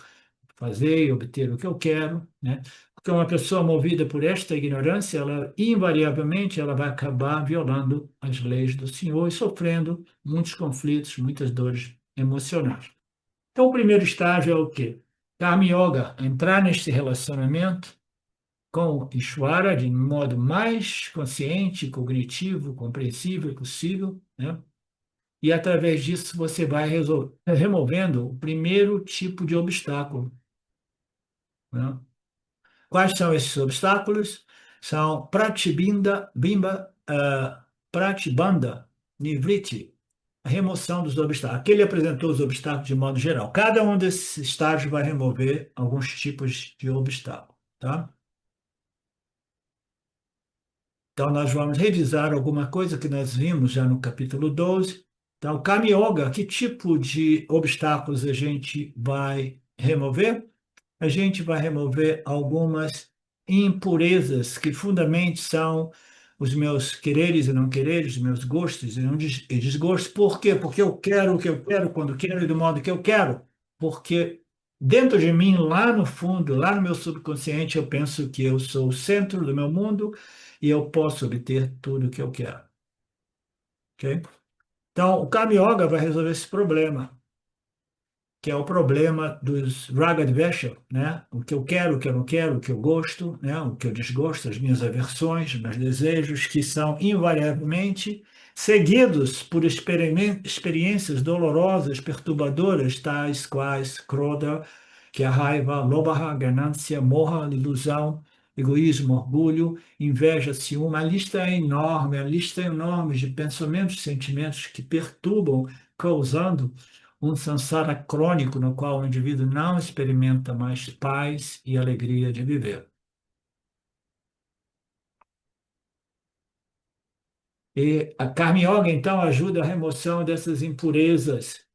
fazer e obter o que eu quero, né? Porque uma pessoa movida por esta ignorância, ela invariavelmente ela vai acabar violando as leis do Senhor e sofrendo muitos conflitos, muitas dores emocionais. Então, o primeiro estágio é o quê? Karma Yoga, entrar neste relacionamento com Ishvara de modo mais consciente, cognitivo, compreensível possível, né? E através disso você vai removendo o primeiro tipo de obstáculo, né? Quais são esses obstáculos? São Pratibandha, Nivriti, a remoção dos obstáculos. Aqui ele apresentou os obstáculos de modo geral. Cada um desses estágios vai remover alguns tipos de obstáculo, tá? Então, nós vamos revisar alguma coisa que nós vimos já no capítulo 12. Então, Kama Yoga, que tipo de obstáculos a gente vai remover? A gente vai remover algumas impurezas que fundamentalmente são os meus quereres e não quereres, os meus gostos e desgostos. Por quê? Porque eu quero o que eu quero, quando quero e do modo que eu quero. Porque dentro de mim, lá no fundo, lá no meu subconsciente, eu penso que eu sou o centro do meu mundo e eu posso obter tudo o que eu quero. Ok? Então, o Kama Yoga vai resolver esse problema, que é o problema dos Ragadvesha, né? O que eu quero, o que eu não quero, o que eu gosto, né? O que eu desgosto, as minhas aversões, meus desejos, que são invariavelmente seguidos por experiências dolorosas, perturbadoras, tais quais Krodha, que é a raiva, Lobha, ganância, Moha, ilusão, egoísmo, orgulho, inveja, ciúme. A lista é enorme de pensamentos e sentimentos que perturbam, causando um samsara crônico no qual o indivíduo não experimenta mais paz e alegria de viver. E a Karma Yoga, então, ajuda a remoção dessas impurezas,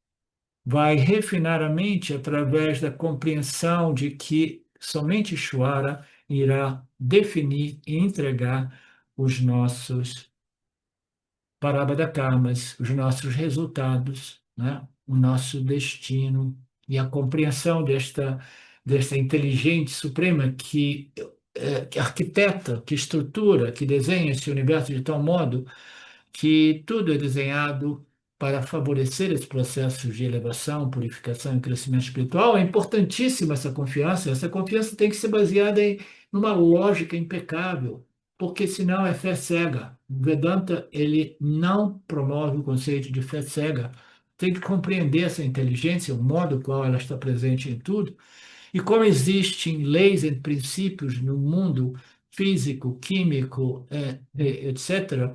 vai refinar a mente através da compreensão de que somente Ishvara irá definir e entregar os nossos Parabada karmas, os nossos resultados, né? O nosso destino e a compreensão desta inteligente suprema que arquiteta, que estrutura, que desenha esse universo de tal modo que tudo é desenhado para favorecer esse processo de elevação, purificação e crescimento espiritual. É importantíssima essa confiança. Essa confiança tem que ser baseada em uma lógica impecável, porque senão é fé cega. O Vedanta, ele não promove o conceito de fé cega. Tem que compreender essa inteligência, o modo qual ela está presente em tudo, E como existem leis e princípios no mundo físico, químico, etc.,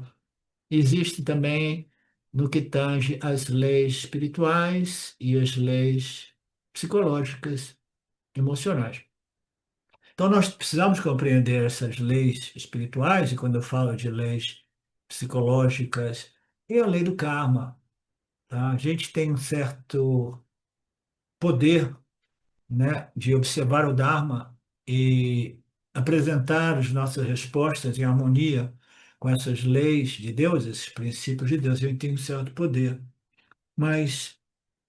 existe também no que tange às leis espirituais e as leis psicológicas, emocionais. Então, nós precisamos compreender essas leis espirituais, e quando eu falo de leis psicológicas, é a lei do karma. Tá? A gente tem um certo poder, né, de observar o Dharma e apresentar as nossas respostas em harmonia com essas leis de Deus, esses princípios de Deus. A gente tem um certo poder, mas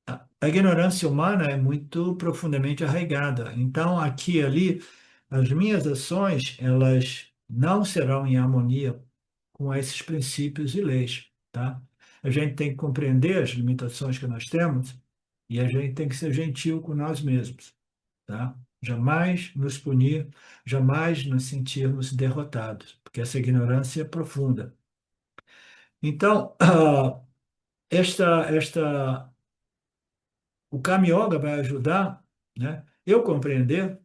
a ignorância humana é muito profundamente arraigada. Então, aqui e ali, as minhas ações, elas não serão em harmonia com esses princípios e leis, tá? A gente tem que compreender as limitações que nós temos e a gente tem que ser gentil com nós mesmos, tá? Jamais nos punir, jamais nos sentirmos derrotados, porque essa ignorância é profunda. Então, o Kama Yoga vai ajudar, né, eu compreender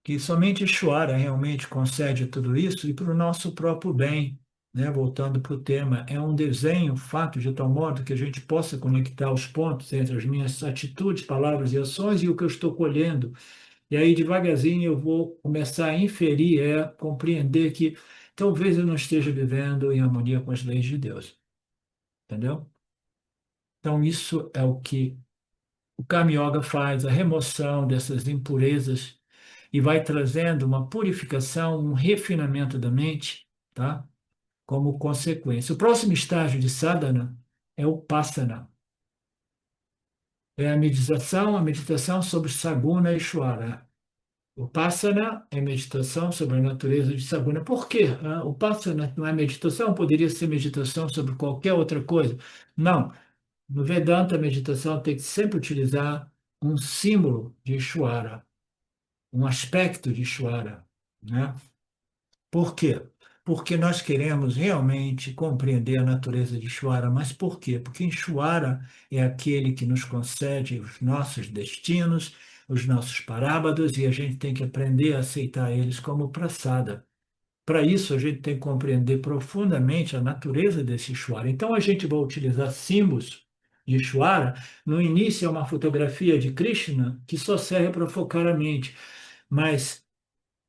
que somente Ishvara realmente concede tudo isso e para o nosso próprio bem, né? Voltando para o tema, é um desenho fato de tal modo que a gente possa conectar os pontos entre as minhas atitudes, palavras e ações e o que eu estou colhendo. E aí, devagarzinho, eu vou começar a inferir, compreender que talvez eu não esteja vivendo em harmonia com as leis de Deus, entendeu? Então, isso é o que o Karma Yoga faz, a remoção dessas impurezas e vai trazendo uma purificação, um refinamento da mente, tá? Como consequência. O próximo estágio de sadhana é o passana. É a meditação sobre Saguna e Ishvara. O Passana é meditação sobre a natureza de Saguna. Por quê? O Passana não é meditação? Poderia ser meditação sobre qualquer outra coisa? Não. No Vedanta, a meditação tem que sempre utilizar um símbolo de Ishvara, um aspecto de Ishvara, né? Por quê? Porque nós queremos realmente compreender a natureza de Ishvara. Mas por quê? Porque Ishvara é aquele que nos concede os nossos destinos, os nossos parábados, e a gente tem que aprender a aceitar eles como prasada. Para isso, a gente tem que compreender profundamente a natureza desse Ishvara. Então, a gente vai utilizar símbolos de Ishvara. No início, é uma fotografia de Krishna que só serve para focar a mente. Mas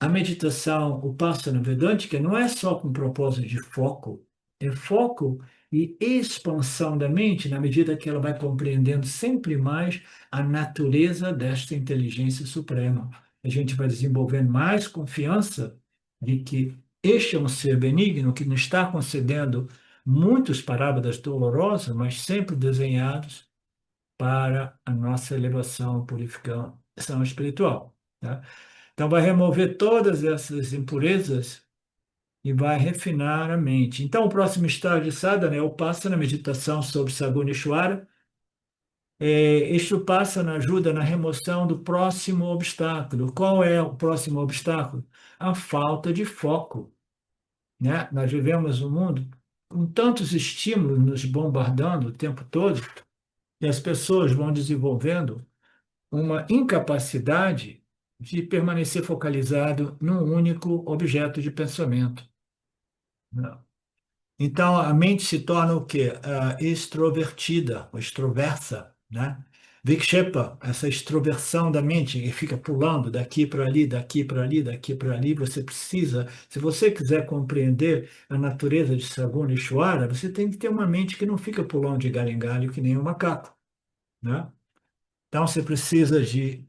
a meditação, o Passana Vedântica, não é só com propósito de foco, é foco e expansão da mente na medida que ela vai compreendendo sempre mais a natureza desta inteligência suprema. A gente vai desenvolvendo mais confiança de que este é um ser benigno que nos está concedendo muitos parábolas dolorosos, mas sempre desenhados para a nossa elevação, purificação espiritual. Tá? Então, vai remover todas essas impurezas e vai refinar a mente. Então, o próximo estágio de sadhana é o Passana, meditação sobre Saguna Ishvara. Este Passana ajuda na remoção do próximo obstáculo. Qual é o próximo obstáculo? A falta de foco, né? Nós vivemos um mundo com tantos estímulos nos bombardando o tempo todo, e as pessoas vão desenvolvendo uma incapacidade de permanecer focalizado num único objeto de pensamento. Não. Então, a mente se torna o quê? Extrovertida, ou extroversa, né? Vikshepa, essa extroversão da mente, que fica pulando daqui para ali, daqui para ali, daqui para ali. Você precisa, se você quiser compreender a natureza de Saguna e Ishvara, você tem que ter uma mente que não fica pulando de galho em galho que nem um macaco, né? Então, você precisa de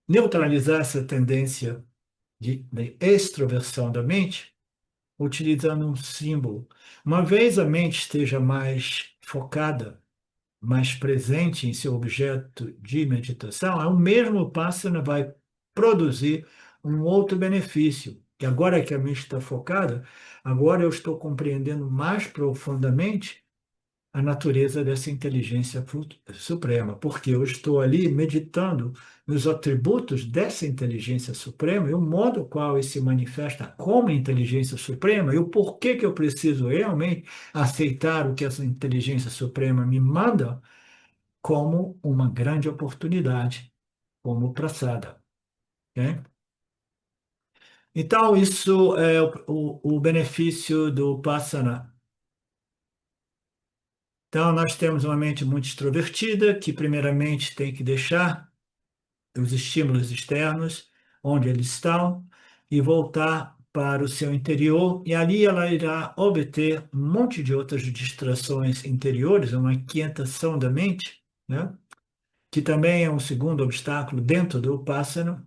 neutralizar essa tendência de extroversão da mente, utilizando um símbolo. Uma vez a mente esteja mais focada, mais presente em seu objeto de meditação, o mesmo pássaro vai produzir um outro benefício. Que agora que a mente está focada, agora eu estou compreendendo mais profundamente a natureza dessa inteligência suprema, porque eu estou ali meditando nos atributos dessa inteligência suprema e o modo qual ele se manifesta como inteligência suprema e o porquê que eu preciso realmente aceitar o que essa inteligência suprema me manda como uma grande oportunidade. como prasada. Ok? Então, isso é o benefício do Passana. Então, nós temos uma mente muito extrovertida, que primeiramente tem que deixar os estímulos externos onde eles estão e voltar para o seu interior, e ali ela irá obter um monte de outras distrações interiores, uma quietação da mente, né? Que também é um segundo obstáculo dentro do Passana.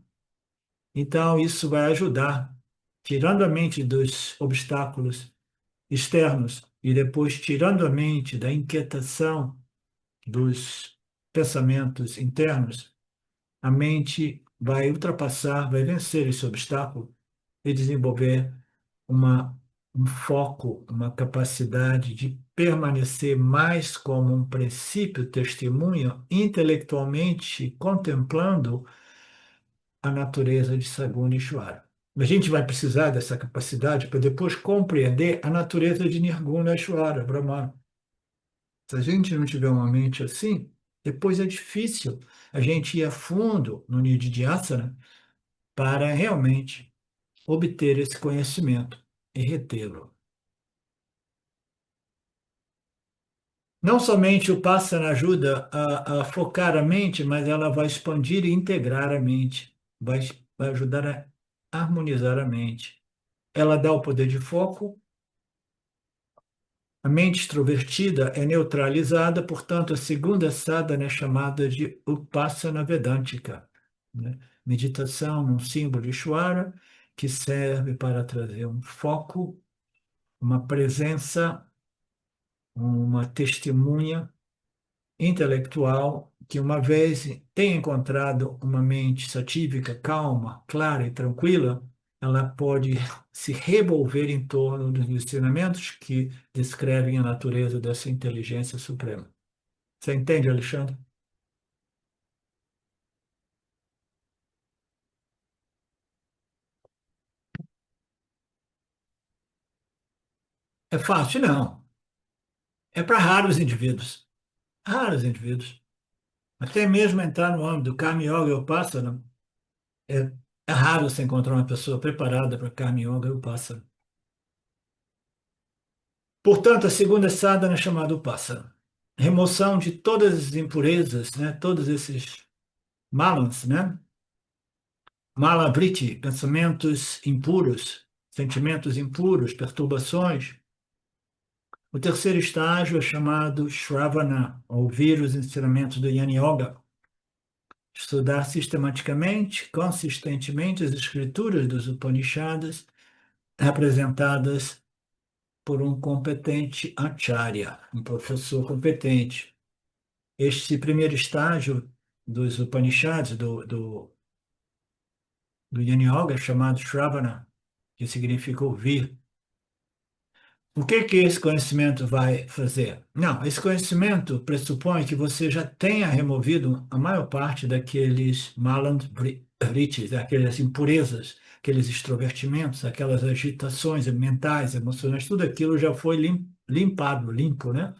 Então, isso vai ajudar, tirando a mente dos obstáculos externos e depois tirando a mente da inquietação dos pensamentos internos, a mente vai ultrapassar, vai vencer esse obstáculo e desenvolver uma, um foco, uma capacidade de permanecer mais como um princípio testemunho, intelectualmente contemplando a natureza de Saguna Ishvara. A gente vai precisar dessa capacidade para depois compreender a natureza de Nirguna Ishvara, Brahman. Se a gente não tiver uma mente assim, depois é difícil a gente ir a fundo no Nididhyasana para realmente obter esse conhecimento e retê-lo. Não somente o Passana ajuda a focar a mente, mas ela vai expandir e integrar a mente, vai ajudar a harmonizar a mente. Ela dá o poder de foco, a mente extrovertida é neutralizada, portanto, a segunda sadhana é chamada de Upassana Vedântica, né? Meditação num símbolo Ishvara, que serve para trazer um foco, uma presença, uma testemunha intelectual que, uma vez tenha encontrado uma mente satívica, calma, clara e tranquila, ela pode se revolver em torno dos ensinamentos que descrevem a natureza dessa inteligência suprema. Você entende, Alexandre? É fácil? Não. É para raros indivíduos. Raros indivíduos. Até mesmo entrar no âmbito do Karma Yoga e Vipassana, é, é raro você encontrar uma pessoa preparada para Karma Yoga e Vipassana. Portanto, a segunda sadhana é chamada Upassana. Remoção de todas as impurezas, né? Todos esses malans, né? Malavriti, pensamentos impuros, sentimentos impuros, perturbações. O terceiro estágio é chamado Shravana, ouvir os ensinamentos do Yana Yoga. Estudar sistematicamente, consistentemente as escrituras dos Upanishads, representadas por um competente acharya, um professor competente. Este primeiro estágio dos Upanishads, do Yana Yoga, é chamado Shravana, que significa ouvir. O que que esse conhecimento vai fazer? Não, esse conhecimento pressupõe que você já tenha removido a maior parte daqueles malandritis, aquelas impurezas, aqueles extrovertimentos, aquelas agitações mentais, emocionais, tudo aquilo já foi limpado, limpo, né?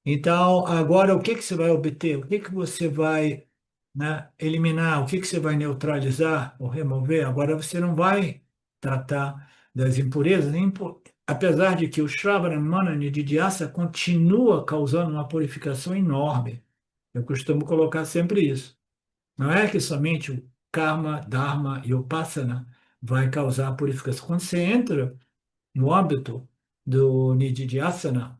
Então, agora, o que que você vai obter? O que que você vai, né, eliminar? O que que você vai neutralizar ou remover? Agora, você não vai tratar das impurezas, apesar de que o Shravana Manana de Dhyasa continua causando uma purificação enorme. Eu costumo colocar sempre isso. Não é que somente o Karma, Dharma e o Upasana vai causar a purificação. Quando você entra no âmbito do Nididhyasana,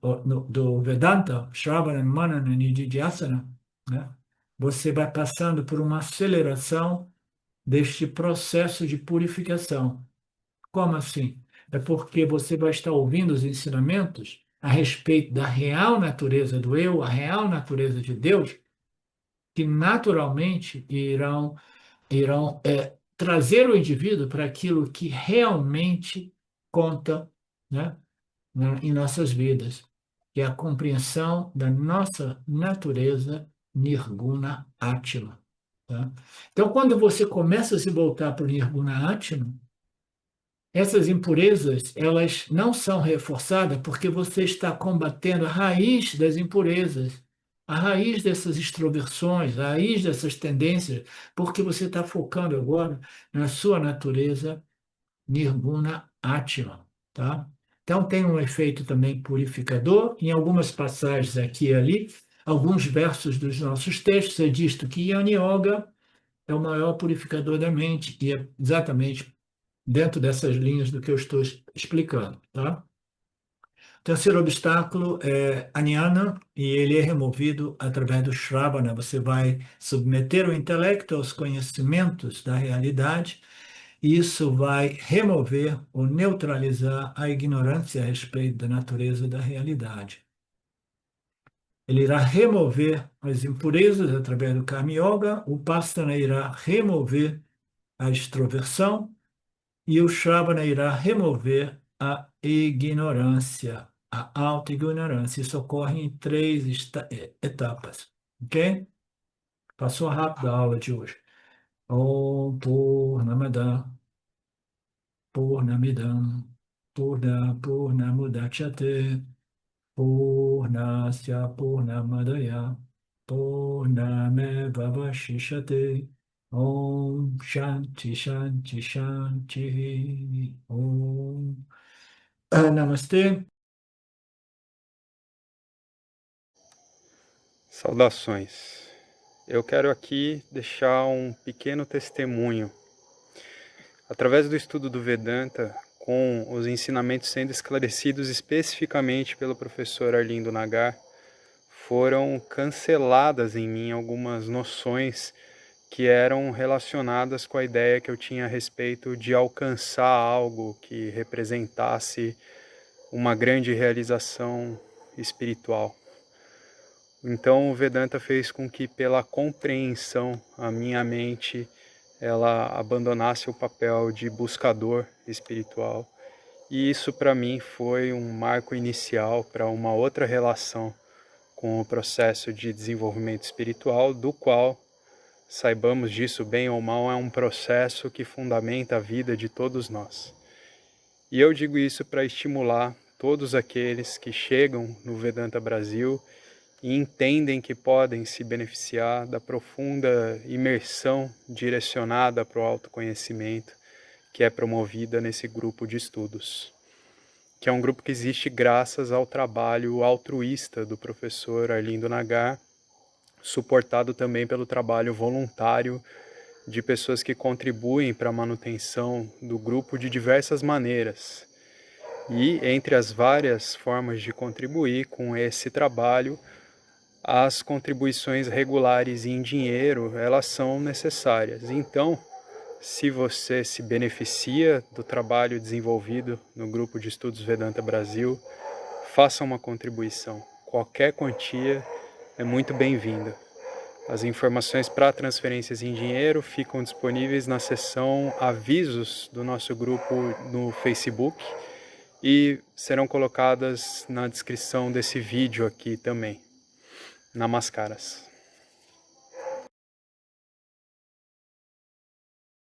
do Vedanta, Shravana, Manana, Nididhyasana, né? Você vai passando por uma aceleração deste processo de purificação. Como assim? É porque você vai estar ouvindo os ensinamentos a respeito da real natureza do eu, a real natureza de Deus, que naturalmente irão trazer o indivíduo para aquilo que realmente conta, né? Em nossas vidas, que é a compreensão da nossa natureza Nirguna Atma. Tá? Então, quando você começa a se voltar para o Nirguna Atma, essas impurezas, elas não são reforçadas porque você está combatendo a raiz das impurezas, a raiz dessas extroversões, a raiz dessas tendências, porque você está focando agora na sua natureza Nirguna Atma, tá? Então tem um efeito também purificador. Em algumas passagens aqui e ali, alguns versos dos nossos textos é dito que Yana Yoga é o maior purificador da mente, e é exatamente dentro dessas linhas do que eu estou explicando, tá? O terceiro obstáculo é Jnana, e ele é removido através do Shravana. Você vai submeter o intelecto aos conhecimentos da realidade, e isso vai remover ou neutralizar a ignorância a respeito da natureza da realidade. Ele irá remover as impurezas através do Karma Yoga, o Upasana irá remover a extroversão, e o Shravana irá remover a ignorância, a auto-ignorância. Isso ocorre em três etapas, ok? Passou rápido a aula de hoje. Om Purnamada Purnamidam Purnamudachyate Purnasya Purnamadaya Purnameva Vashishyate Om Shanti Shanti Shanti Om Namastê. Saudações. Eu quero aqui deixar um pequeno testemunho. Através do estudo do Vedanta, com os ensinamentos sendo esclarecidos especificamente pelo professor Arlindo Nagar, foram canceladas em mim algumas noções que eram relacionadas com a ideia que eu tinha a respeito de alcançar algo que representasse uma grande realização espiritual. Então o Vedanta fez com que, pela compreensão, a minha mente ela abandonasse o papel de buscador espiritual. E isso para mim foi um marco inicial para uma outra relação com o processo de desenvolvimento espiritual, do qual, saibamos disso bem ou mal, é um processo que fundamenta a vida de todos nós. E eu digo isso para estimular todos aqueles que chegam no Vedanta Brasil e entendem que podem se beneficiar da profunda imersão direcionada para o autoconhecimento que é promovida nesse grupo de estudos, que é um grupo que existe graças ao trabalho altruísta do professor Arlindo Nagar, suportado também pelo trabalho voluntário de pessoas que contribuem para a manutenção do grupo de diversas maneiras. E entre as várias formas de contribuir com esse trabalho, as contribuições regulares em dinheiro, elas são necessárias. Então, se você se beneficia do trabalho desenvolvido no Grupo de Estudos Vedanta Brasil, faça uma contribuição. Qualquer quantia é muito bem-vinda. As informações para transferências em dinheiro ficam disponíveis na seção Avisos do nosso grupo no Facebook e serão colocadas na descrição desse vídeo aqui também. Namaskaras.